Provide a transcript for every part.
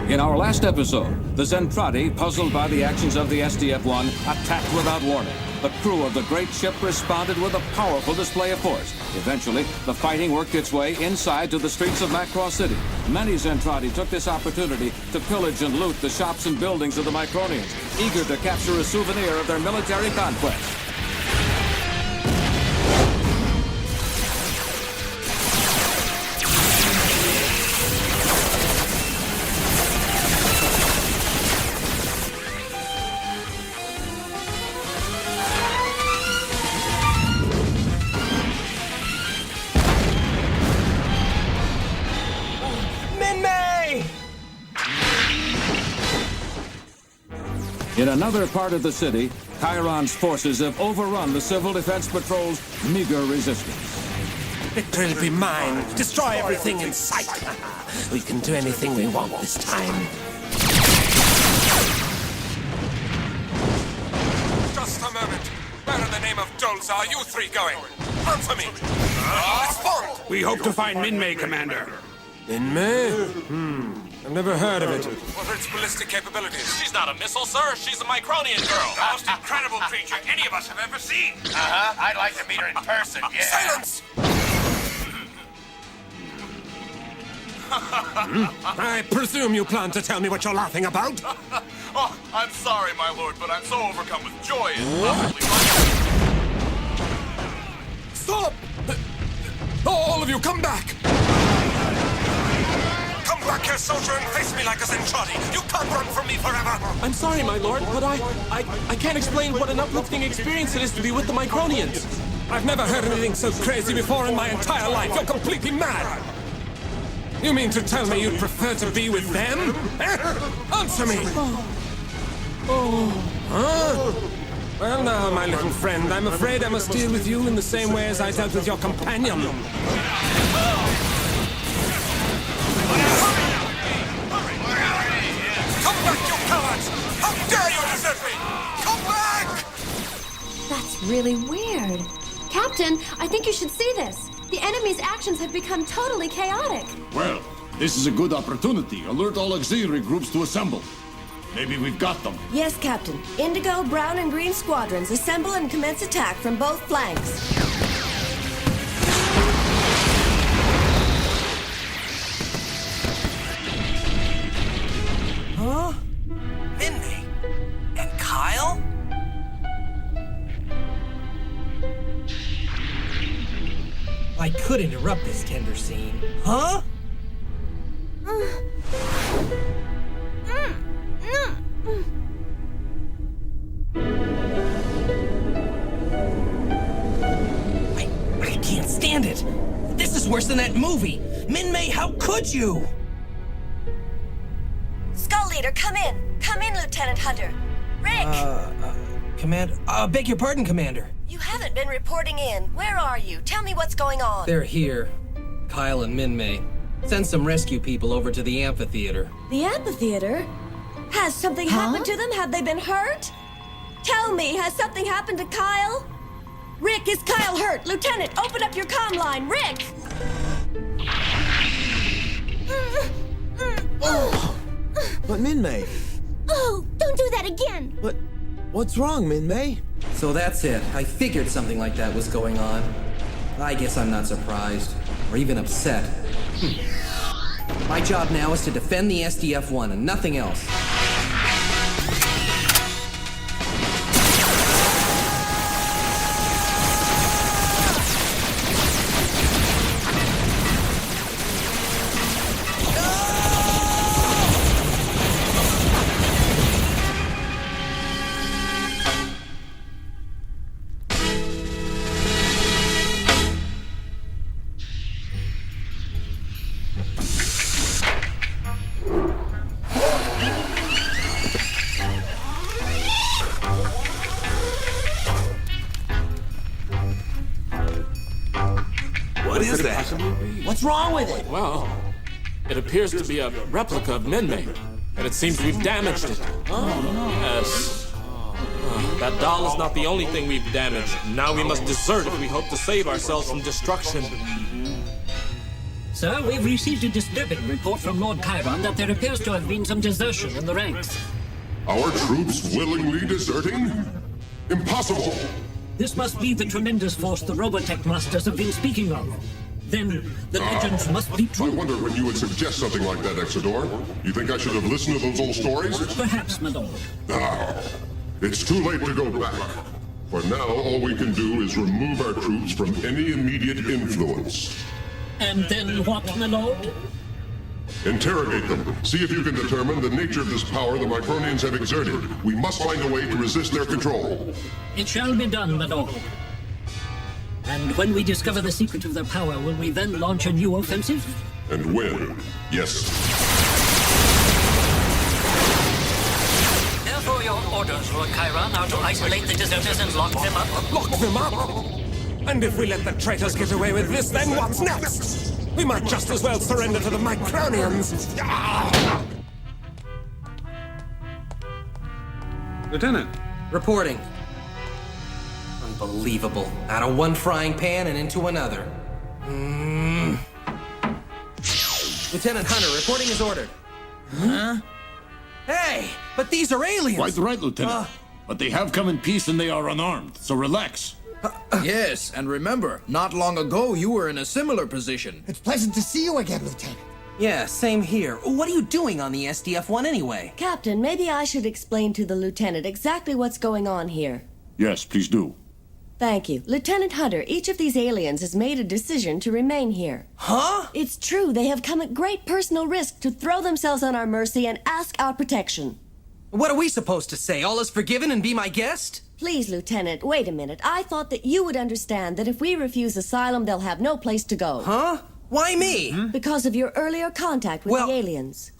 In our last episode, the Zentradi, puzzled by the actions of the SDF-1, attacked without warning. The crew of the great ship responded with a powerful display of force. Eventually, the fighting worked its way inside to the streets of Macross City. Many Zentradi took this opportunity to pillage and loot the shops and buildings of the Micronians, eager to capture a souvenir of their military conquest. In another part of the city, Chiron's forces have overrun the Civil Defense Patrol's meager resistance. Victory will be mine. Destroy everything in sight. We can do anything we want this time. Just a moment. Where in the name of Dolls are you three going? Answer me. Respond. We hope to find Minmay, Commander. Minmay? I've never heard of it. What are its ballistic capabilities? She's not a missile, sir. She's a Micronian girl. The most incredible creature any of us have ever seen. I'd like to meet her in person, yeah. Silence! I presume you plan to tell me what you're laughing about? Oh, I'm sorry, my lord, but I'm so overcome with joy and possibly... Stop! All of you, come back! Come back here, soldier, and face me like a Zentradi. You can't run from me forever. I'm sorry, my lord, but I can't explain what an uplifting experience it is to be with the Micronians. I've never heard anything so crazy before in my entire life. You're completely mad! You mean to tell me you'd prefer to be with them? Answer me! Huh? Well now, my little friend, I'm afraid I must deal with you in the same way as I dealt with your companion. Come back, you cowards! How dare you desert me! Come back! That's really weird. Captain, I think you should see this. The enemy's actions have become totally chaotic. Well, this is a good opportunity. Alert all auxiliary groups to assemble. Maybe we've got them. Yes, Captain. Indigo, brown, and green squadrons assemble and commence attack from both flanks. Huh? Minmay? And Kyle? I could interrupt this tender scene. Huh? I can't stand it. This is worse than that movie. Minmay, how could you? Skull Leader, come in. Come in, Lieutenant Hunter. Rick! Beg your pardon, Commander. You haven't been reporting in. Where are you? Tell me what's going on. They're here. Kyle and Minmay. Send some rescue people over to the amphitheater. The amphitheater? Has something happened to them? Have they been hurt? Tell me, has something happened to Kyle? Rick, is Kyle hurt? Lieutenant, open up your comm line. Rick! But Minmay, Oh, don't do that again! what's wrong, Minmay? So that's it. I figured something like that was going on. I guess I'm not surprised. Or even upset. My job now is to defend the SDF-1 and nothing else. What is that? What's wrong with it? Well, it appears to be a replica of Minmay, and it seems we've damaged it. Yes. That doll is not the only thing we've damaged. Now we must desert if we hope to save ourselves from destruction. Sir, we've received a disturbing report from Lord Chiron that there appears to have been some desertion in the ranks. Our troops willingly deserting? Impossible! This must be the tremendous force the Robotech masters have been speaking of. Then the legends must be true. I wonder when you would suggest something like that, Exodore. You think I should have listened to those old stories? Perhaps, my lord. It's too late to go back. For now, all we can do is remove our troops from any immediate influence. And then what, my lord? Interrogate them. See if you can determine the nature of this power the Micronians have exerted. We must find a way to resist their control. It shall be done, my lord. And when we discover the secret of their power, will we then launch a new offensive? And when? Yes. Therefore, your orders, Lord Chiron, are to isolate the deserters and lock them up. Lock them up? And if we let the traitors get away with this, then what's next? We might just as well surrender to the Macronians. Lieutenant. Reporting. Unbelievable. Out of one frying pan and into another. Lieutenant Hunter, reporting is ordered. Huh? Hey, but these are aliens! Quite right, Lieutenant. But they have come in peace and they are unarmed, so relax. Yes, and remember, not long ago you were in a similar position. It's pleasant to see you again, Lieutenant. Yeah, same here. What are you doing on the SDF-1 anyway? Captain, maybe I should explain to the lieutenant exactly what's going on here. Yes, please do. Thank you. Lieutenant Hunter, each of these aliens has made a decision to remain here. Huh? It's true, they have come at great personal risk to throw themselves on our mercy and ask our protection. What are we supposed to say? All is forgiven and be my guest? Please, Lieutenant, wait a minute. I thought that you would understand that if we refuse asylum, they'll have no place to go. Huh? Why me? Because of your earlier contact with the aliens.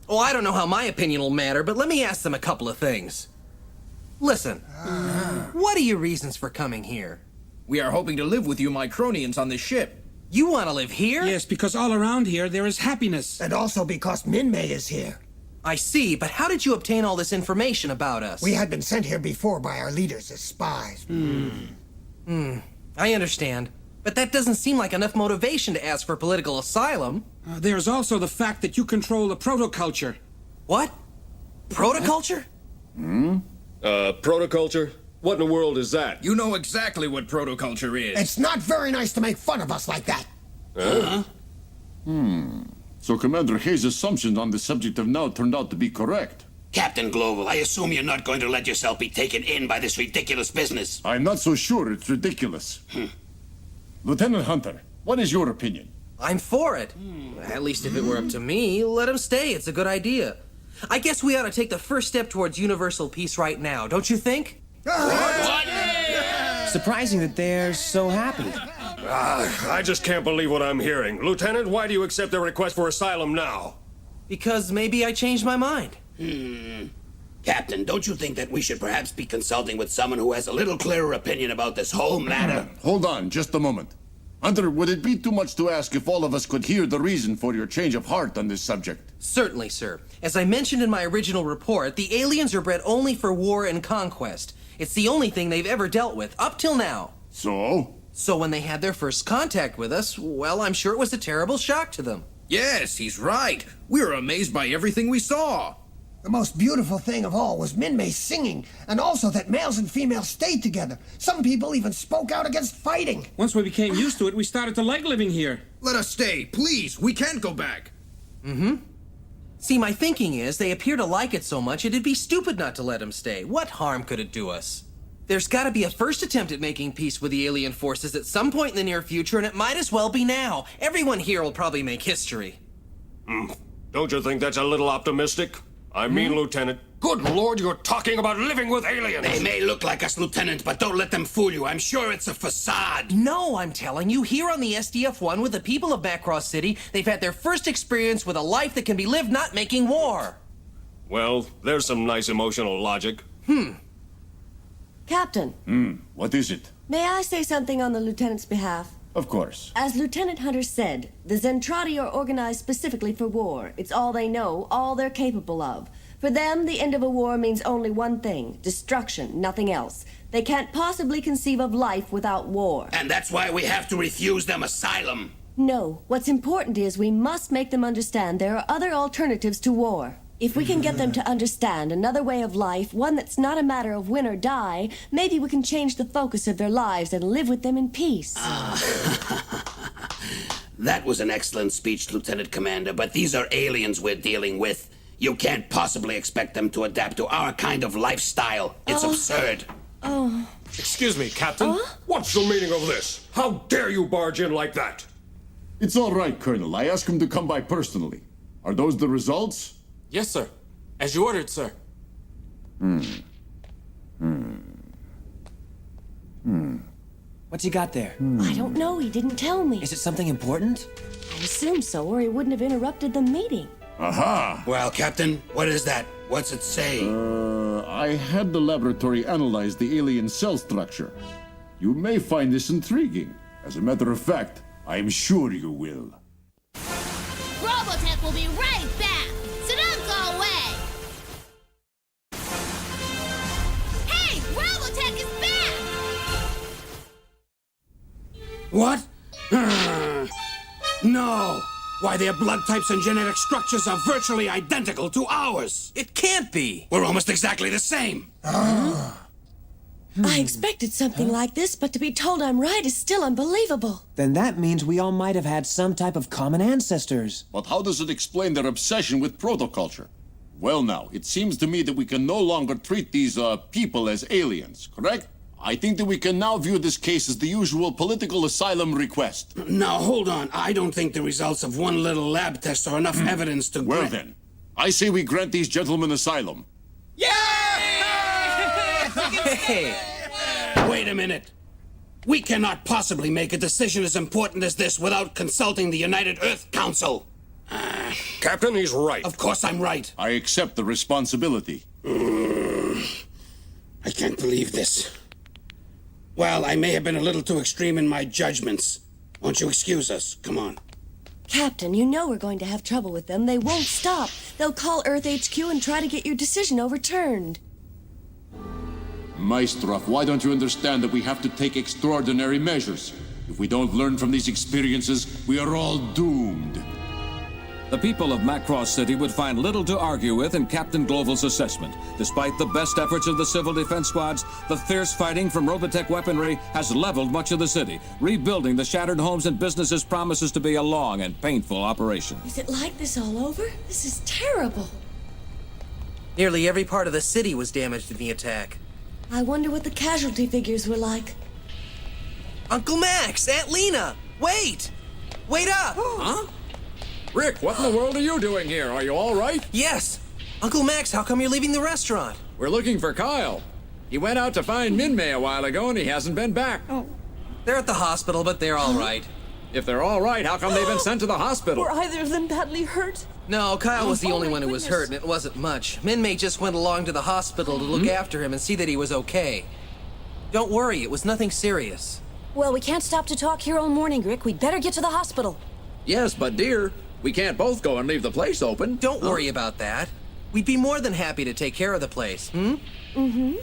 Oh, I don't know how my opinion will matter, but let me ask them a couple of things. Listen, what are your reasons for coming here? We are hoping to live with you Micronians on this ship. You want to live here? Yes, because all around here there is happiness. And also because Minmay is here. I see, but how did you obtain all this information about us? We had been sent here before by our leaders as spies. I understand. But that doesn't seem like enough motivation to ask for political asylum. There's also the fact that you control the protoculture. What? Protoculture? Protoculture? What in the world is that? You know exactly what protoculture is. It's not very nice to make fun of us like that. So Commander Hayes' assumptions on the subject have now turned out to be correct. Captain Global, I assume you're not going to let yourself be taken in by this ridiculous business. I'm not so sure it's ridiculous. Lieutenant Hunter, what is your opinion? I'm for it. At least if it were up to me, let him stay. It's a good idea. I guess we ought to take the first step towards universal peace right now, don't you think? Surprising that they're so happy. I just can't believe what I'm hearing. Lieutenant, why do you accept their request for asylum now? Because maybe I changed my mind. Captain, don't you think that we should perhaps be consulting with someone who has a little clearer opinion about this whole matter? Hold on, just a moment. Hunter, would it be too much to ask if all of us could hear the reason for your change of heart on this subject? Certainly, sir. As I mentioned in my original report, the aliens are bred only for war and conquest. It's the only thing they've ever dealt with, up till now. So? So when they had their first contact with us, well, I'm sure it was a terrible shock to them. Yes, he's right. We were amazed by everything we saw. The most beautiful thing of all was Minmay singing, and also that males and females stayed together. Some people even spoke out against fighting. Once we became used to it, we started to like living here. Let us stay, please. We can't go back. See, my thinking is they appear to like it so much it'd be stupid not to let them stay. What harm could it do us? There's gotta be a first attempt at making peace with the alien forces at some point in the near future, and it might as well be now. Everyone here will probably make history. Don't you think that's a little optimistic? I mean, Lieutenant. Good Lord, you're talking about living with aliens! They may look like us, Lieutenant, but don't let them fool you. I'm sure it's a facade. No, I'm telling you, here on the SDF-1 with the people of Macross City, they've had their first experience with a life that can be lived not making war. Well, there's some nice emotional logic. Captain. What is it? May I say something on the lieutenant's behalf? Of course. As Lieutenant Hunter said, the Zentradi are organized specifically for war. It's all they know, all they're capable of. For them, the end of a war means only one thing: destruction, nothing else. They can't possibly conceive of life without war. And that's why we have to refuse them asylum. No, what's important is we must make them understand there are other alternatives to war. If we can get them to understand another way of life, one that's not a matter of win or die, maybe we can change the focus of their lives and live with them in peace. That was an excellent speech, Lieutenant Commander, but these are aliens we're dealing with. You can't possibly expect them to adapt to our kind of lifestyle. It's absurd. Oh. Excuse me, Captain. What's the meaning of this? How dare you barge in like that? It's all right, Colonel. I asked him to come by personally. Are those the results? Yes, sir. As you ordered, sir. What's he got there? I don't know. He didn't tell me. Is it something important? I assume so, or he wouldn't have interrupted the meeting. Aha! Well, Captain, what is that? What's it say? I had the laboratory analyze the alien cell structure. You may find this intriguing. As a matter of fact, I'm sure you will. Robotech will be right back, so don't go away! Hey, Robotech is back! What? No! Why, their blood types and genetic structures are virtually identical to ours! It can't be! We're almost exactly the same! I expected something like this, but to be told I'm right is still unbelievable. Then that means we all might have had some type of common ancestors. But how does it explain their obsession with protoculture? Well now, it seems to me that we can no longer treat these, people as aliens, correct? I think that we can now view this case as the usual political asylum request. Now, hold on. I don't think the results of one little lab test are enough evidence to Well then, I say we grant these gentlemen asylum. Hey! Wait a minute. We cannot possibly make a decision as important as this without consulting the United Earth Council. Captain, he's right. Of course I'm right. I accept the responsibility. I can't believe this. Well, I may have been a little too extreme in my judgments. Won't you excuse us? Come on. Captain, you know we're going to have trouble with them. They won't stop. They'll call Earth HQ and try to get your decision overturned. Maestrov, why don't you understand that we have to take extraordinary measures? If we don't learn from these experiences, we are all doomed. The people of Macross City would find little to argue with in Captain Gloval's assessment. Despite the best efforts of the civil defense squads, the fierce fighting from Robotech weaponry has leveled much of the city. Rebuilding the shattered homes and businesses promises to be a long and painful operation. Is it like this all over? This is terrible. Nearly every part of the city was damaged in the attack. I wonder what the casualty figures were like. Uncle Max! Aunt Lena! Wait! Wait up! Huh? Rick, what in the world are you doing here? Are you all right? Yes! Uncle Max, how come you're leaving the restaurant? We're looking for Kyle. He went out to find Minmay a while ago and he hasn't been back. Oh. They're at the hospital, but they're all right. If they're all right, how come they've been sent to the hospital? Were either of them badly hurt? No, Kyle was the only one who was hurt, and it wasn't much. Minmay just went along to the hospital to look after him and see that he was okay. Don't worry, it was nothing serious. Well, we can't stop to talk here all morning, Rick. We'd better get to the hospital. Yes, but dear, we can't both go and leave the place open. Don't worry about that. We'd be more than happy to take care of the place, Mm-hmm.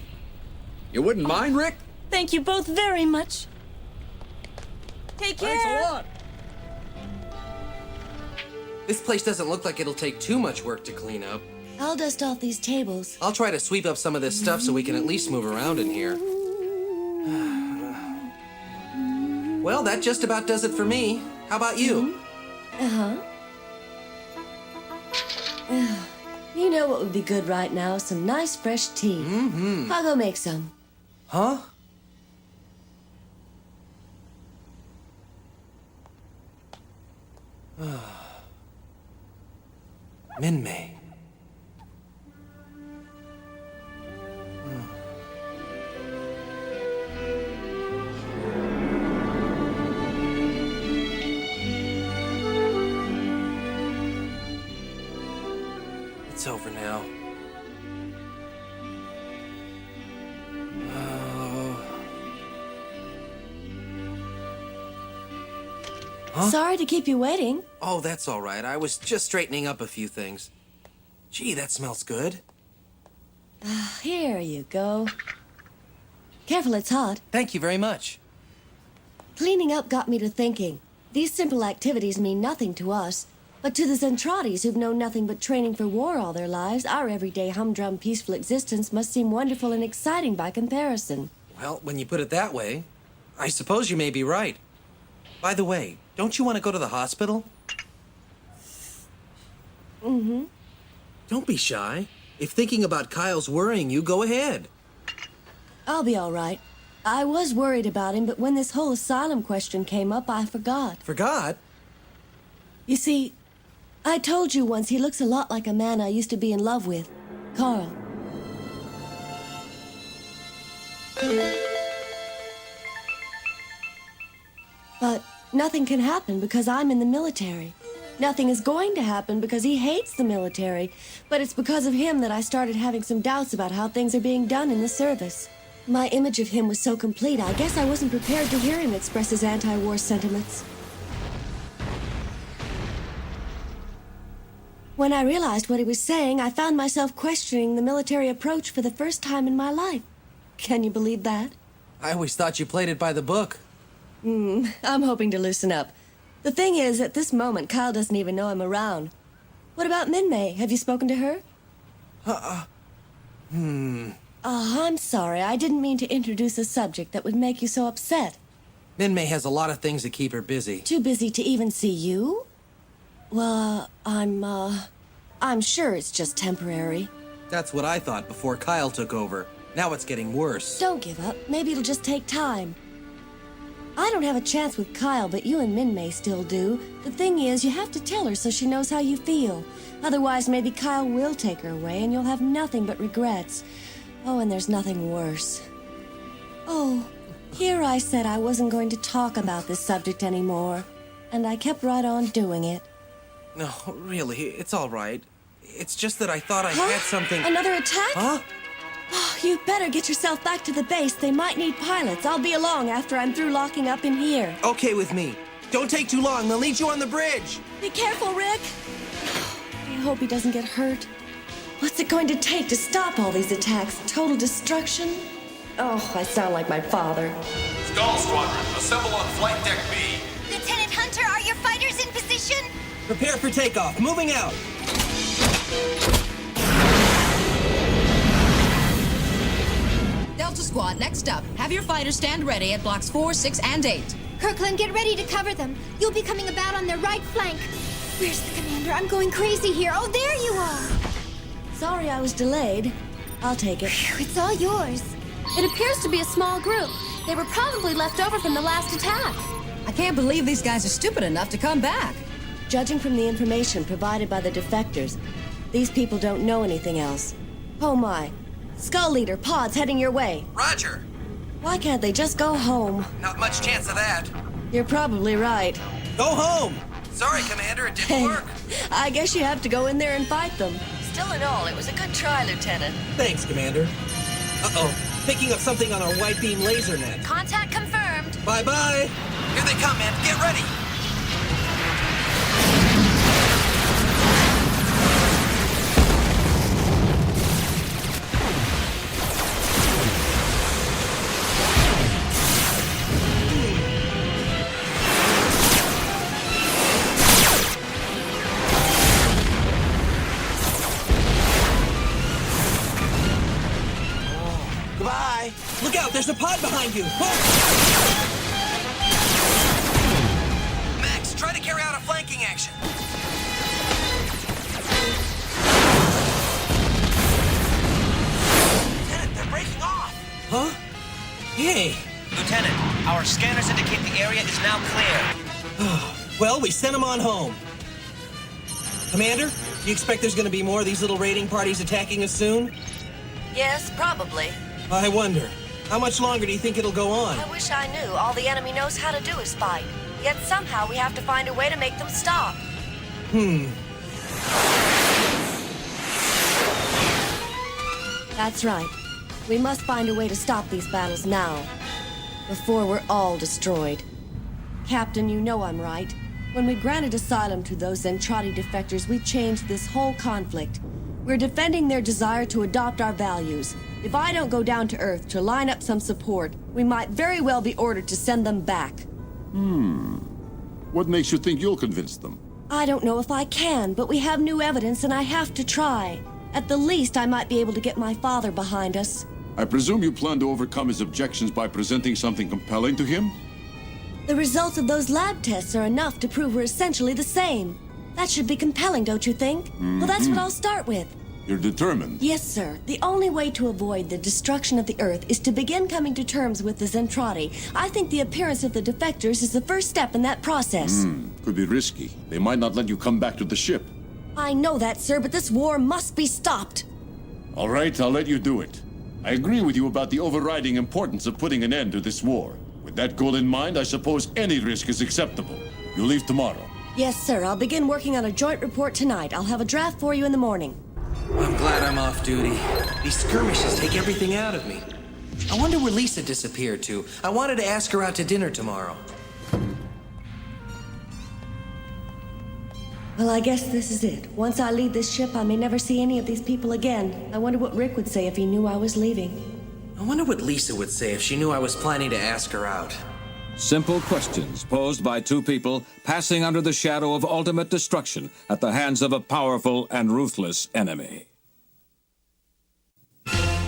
You wouldn't mind, Rick? Thank you both very much. Take care. Thanks a lot. This place doesn't look like it'll take too much work to clean up. I'll dust off these tables. I'll try to sweep up some of this stuff so we can at least move around in here. Well, that just about does it for me. How about you? Uh-huh. You know what would be good right now? Some nice fresh tea. Mm-hmm. I'll go make some. Huh? Minmay. It's over now. Huh? Sorry to keep you waiting. Oh, that's all right. I was just straightening up a few things. Gee, that smells good. Here you go. Careful, it's hot. Thank you very much. Cleaning up got me to thinking. These simple activities mean nothing to us, but to the Zentratis who've known nothing but training for war all their lives, our everyday humdrum peaceful existence must seem wonderful and exciting by comparison. Well, when you put it that way, I suppose you may be right. By the way, don't you want to go to the hospital? Mm-hmm. Don't be shy. If thinking about Kyle's worrying you, go ahead. I'll be all right. I was worried about him, but when this whole asylum question came up, I forgot. Forgot? You see, I told you once he looks a lot like a man I used to be in love with, Carl. But nothing can happen because I'm in the military. Nothing is going to happen because he hates the military. But it's because of him that I started having some doubts about how things are being done in the service. My image of him was so complete, I guess I wasn't prepared to hear him express his anti-war sentiments. When I realized what he was saying, I found myself questioning the military approach for the first time in my life. Can you believe that? I always thought you played it by the book. I'm hoping to loosen up. The thing is, at this moment, Kyle doesn't even know I'm around. What about Min-Mei? Have you spoken to her? Oh, I'm sorry. I didn't mean to introduce a subject that would make you so upset. Min-Mei has a lot of things that keep her busy. Too busy to even see you? Well, I'm sure it's just temporary. That's what I thought before Kyle took over. Now it's getting worse. Don't give up. Maybe it'll just take time. I don't have a chance with Kyle, but you and Min-Mei still do. The thing is, you have to tell her so she knows how you feel. Otherwise, maybe Kyle will take her away and you'll have nothing but regrets. Oh, and there's nothing worse. Oh, here I said I wasn't going to talk about this subject anymore. And I kept right on doing it. No, really, it's all right. It's just that I thought I had something... Another attack? Huh? Oh, you'd better get yourself back to the base. They might need pilots. I'll be along after I'm through locking up in here. Okay with me. Don't take too long. They'll need you on the bridge. Be careful, Rick. I hope he doesn't get hurt. What's it going to take to stop all these attacks? Total destruction? Oh, I sound like my father. Skull Squadron, assemble on Flight Deck B. Lieutenant Hunter, are your fighters in position? Prepare for takeoff. Moving out. Delta Squad, next up. Have your fighters stand ready at blocks 4, 6, and 8. Kirkland, get ready to cover them. You'll be coming about on their right flank. Where's the commander? I'm going crazy here. Oh, there you are. Sorry I was delayed. I'll take it. It's all yours. It appears to be a small group. They were probably left over from the last attack. I can't believe these guys are stupid enough to come back. Judging from the information provided by the defectors, these people don't know anything else. Oh my. Skull Leader, pods heading your way. Roger. Why can't they just go home? Not much chance of that. You're probably right. Go home. Sorry, Commander, it didn't work. I guess you have to go in there and fight them. Still in all, it was a good try, Lieutenant. Thanks, Commander. Uh-oh. Picking up something on our white beam laser net. Contact confirmed. Bye-bye. Here they come, man. Get ready. Goodbye. Look out, there's a pod behind you. Max, try to carry out a flanking action. Lieutenant, they're breaking off. Huh? Hey. Lieutenant, our scanners indicate the area is now clear. Well, we sent them on home. Commander, do you expect there's going to be more of these little raiding parties attacking us soon? Yes, probably. I wonder. How much longer do you think it'll go on? I wish I knew. All the enemy knows how to do is fight. Yet somehow we have to find a way to make them stop. That's right. We must find a way to stop these battles now, before we're all destroyed. Captain, you know I'm right. When we granted asylum to those Zentradi defectors, we changed this whole conflict. We're defending their desire to adopt our values. If I don't go down to Earth to line up some support, we might very well be ordered to send them back. What makes you think you'll convince them? I don't know if I can, but we have new evidence and I have to try. At the least, I might be able to get my father behind us. I presume you plan to overcome his objections by presenting something compelling to him? The results of those lab tests are enough to prove we're essentially the same. That should be compelling, don't you think? Well, that's what I'll start with. You're determined. Yes, sir. The only way to avoid the destruction of the Earth is to begin coming to terms with the Zentradi. I think the appearance of the defectors is the first step in that process. Could be risky. They might not let you come back to the ship. I know that, sir, but this war must be stopped. All right, I'll let you do it. I agree with you about the overriding importance of putting an end to this war. With that goal in mind, I suppose any risk is acceptable. You leave tomorrow. Yes, sir. I'll begin working on a joint report tonight. I'll have a draft for you in the morning. I'm glad I'm off duty. These skirmishes take everything out of me. I wonder where Lisa disappeared to. I wanted to ask her out to dinner tomorrow. Well, I guess this is it. Once I leave this ship, I may never see any of these people again. I wonder what Rick would say if he knew I was leaving. I wonder what Lisa would say if she knew I was planning to ask her out. Simple questions posed by two people passing under the shadow of ultimate destruction at the hands of a powerful and ruthless enemy.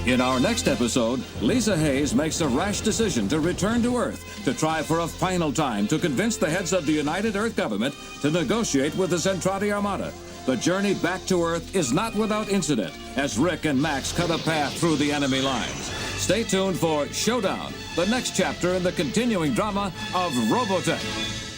In our next episode, Lisa Hayes makes a rash decision to return to Earth to try for a final time to convince the heads of the United Earth government to negotiate with the Zentradi Armada. The journey back to Earth is not without incident as Rick and Max cut a path through the enemy lines. Stay tuned for Showdown, the next chapter in the continuing drama of Robotech.